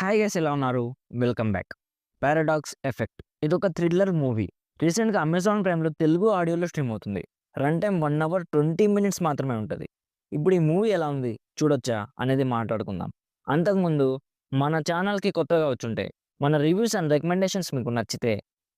Hi guys, ఎలా ఉన్నారు? Welcome back. 'Paradox effect' ఇదొక థ్రిల్లర్ మూవీ. రీసెంట్‌గా అమెజాన్ ప్రైమ్‌లో తెలుగు ఆడియోలో స్ట్రీమ్ అవుతుంది. రన్ టైమ్ 1 అవర్ 20 మినిట్స్ మాత్రమే ఉంటది. ఇప్పుడు ఈ మూవీ ఎలా ఉంది? చూడొచ్చా? అనేది మాట్లాడుకుందాం. అంతకుముందు మన ఛానల్‌కి కొత్తగా వచ్చుంటే, మన రివ్యూస్ అండ్ రికమెండేషన్స్ మీకు నచ్చితే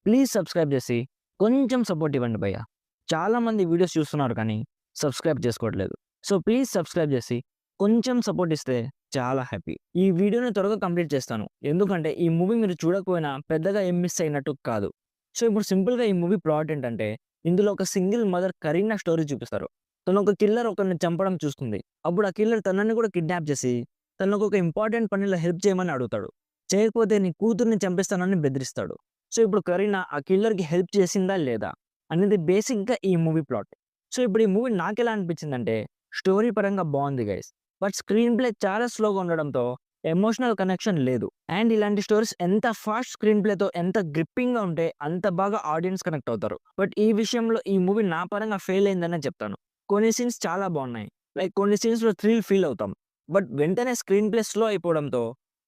ప్లీజ్ సబ్స్క్రైబ్ చేసి కొంచెం సపోర్ట్ ఇవ్వండి భయ్యా. చాలామంది వీడియోస్ చూస్తున్నారు కానీ సబ్స్క్రైబ్ చేసుకోవట్లేదు. సో ప్లీజ్ సబ్స్క్రైబ్ చేసి కొంచెం సపోర్ట్ ఇస్తే చాలా హ్యాపీ. ఈ వీడియోని త్వరగా కంప్లీట్ చేస్తాను. ఎందుకంటే ఈ మూవీ మీరు చూడకపోయినా పెద్దగా ఏం మిస్ అయినట్టు కాదు. సో ఇప్పుడు సింపుల్‌గా ఈ మూవీ ప్లాట్ ఏంటంటే, ఇందులో ఒక సింగిల్ మదర్ కరీనా స్టోరీ చూపిస్తారు. తను ఒక కిల్లర్ ఒకరిని చంపడం చూస్తుంది. అప్పుడు ఆ కిల్లర్ తనని కూడా కిడ్నాప్ చేసి తనకు ఒక ఇంపార్టెంట్ పనిలో హెల్ప్ చేయమని అడుగుతాడు. చేయకపోతే నీ కూతుర్ని చంపేస్తానని బెదిరిస్తాడు. సో ఇప్పుడు కరీనా ఆ కిల్లర్‌కి హెల్ప్ చేసిందా లేదా అనేది బేసిక్‌గా ఈ మూవీ ప్లాట్. సో ఇప్పుడు ఈ మూవీ నాకెలా అనిపించిందంటే, స్టోరీ పరంగా బావుంది గైస్. బట్ స్క్రీన్ ప్లే చాలా స్లోగా ఉండడంతో ఎమోషనల్ కనెక్షన్ లేదు. అండ్ ఇలాంటి స్టోరీస్ ఎంత ఫాస్ట్ స్క్రీన్ ప్లేతో ఎంత గ్రిప్పింగ్‌గా ఉంటే అంత బాగా ఆడియన్స్ కనెక్ట్ అవుతారు. బట్ ఈ విషయంలో ఈ మూవీ నా పరంగా ఫెయిల్ అయిందనే చెప్తాను. కొన్ని సీన్స్ చాలా బాగున్నాయి. లైక్ కొన్ని సీన్స్‌లో థ్రిల్ ఫీల్ అవుతాం. బట్ వెంటనే స్క్రీన్ ప్లే స్లో అయిపోవడంతో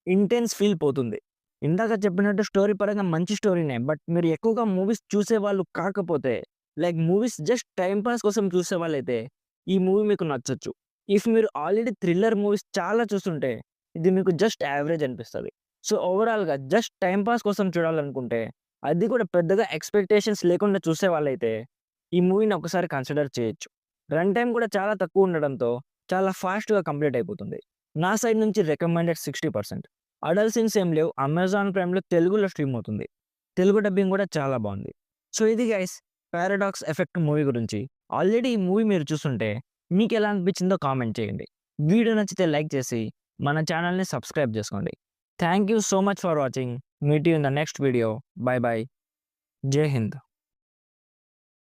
ఇంటెన్స్ ఫీల్ పోతుంది. ఇందాక చెప్పినట్టు స్టోరీ పరంగా మంచి స్టోరీనే. బట్ మీరు ఎక్కువగా మూవీస్ చూసేవాళ్ళు కాకపోతే, like movies just time pass కోసం చూసేవాళ్ళైతే ఈ మూవీ మీకు నచ్చొచ్చు. ఇఫ్ మీరు ఆల్రెడీ థ్రిల్లర్ మూవీస్ చాలా చూస్తుంటే, ఇది మీకు జస్ట్ యావరేజ్ అనిపిస్తది. సో, ఓవరాల్‌గా జస్ట్ టైమ్ పాస్ కోసం చూడాలనుకుంటే, అది కూడా పెద్దగా ఎక్స్‌పెక్టేషన్స్ లేకుండా చూసేవాళ్ళైతే, ఈ మూవీని ఒకసారి కన్సిడర్ చేయొచ్చు. రన్ టైమ్ కూడా చాలా తక్కువ ఉండడంతో, చాలా ఫాస్ట్‌గా కంప్లీట్ అయిపోతుంది. నా సైడ్ నుంచి రికమెండెడ్ 60%. అడల్ట్ సీన్స్ ఏం లేవు. అమెజాన్ ప్రైమ్‌లో తెలుగులో స్ట్రీమ్ అవుతుంది. తెలుగు డబ్బింగ్ కూడా చాలా బావుంది. సో, ఇది గైస్ 'పారాడాక్స్ ఎఫెక్ట్' మూవీ గురించి. ఆల్రెడీ ఈ మూవీ మీరు చూసుంటే మీకెలా అనిపించిందో కామెంట్ చేయండి. వీడియో నచ్చితే లైక్ చేసి మన ఛానల్‌ని సబ్స్క్రైబ్ చేసుకోండి. Thank you so much for watching. Meet you in the next video. By by. జై హింద్.